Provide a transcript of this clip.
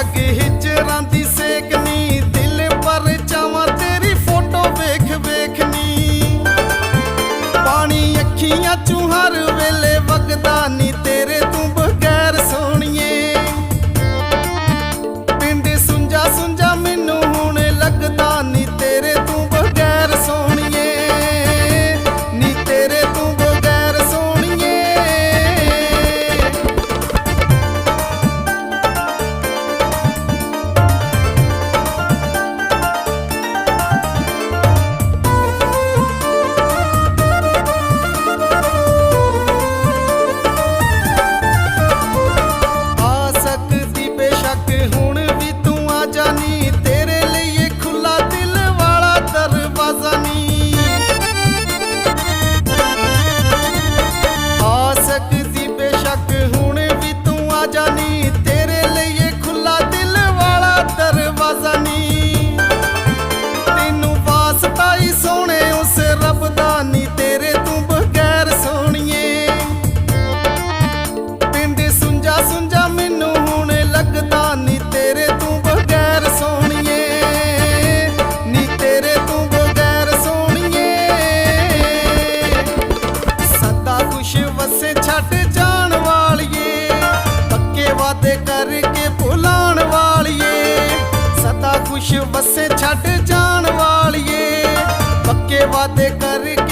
अग हिजरां दी सेकनी, दिल पर चावां तेरी फोटो वेख वेखनी। पानी अखियां चों हर वेले वगदा नी तेरे तू बगैर सोहणिए। पिंड सुंजा सुंजा मैनू हुण लगदा नी तेरे तू बगैर सोहणिए, नी तेरे तू बगैर सोहणिए। हुण भी तू आ जानी, तेरे लिए खुला दिल वाला दरवाजा नी। आ सकती बेशक हुण भी तू आ जानी, तेरे लिए खुला दिल वाला दरवाजा नी। तेनू वास्ता ही सोने उस रब दा नी तेरे तू बगैर सोहणिए। पिंड सुंजा सुंजा मैनू हुण लगदा नी तेरे तू बगैर सोहणिए, नी तेरे तू बगैर सोहणिए। सदा खुश वसे छड्ड जाण वालिए, पक्के वादे करके भुलाण वालिए। सदा खुश वसे छड्ड जाण वालिए, पक्के वादे करके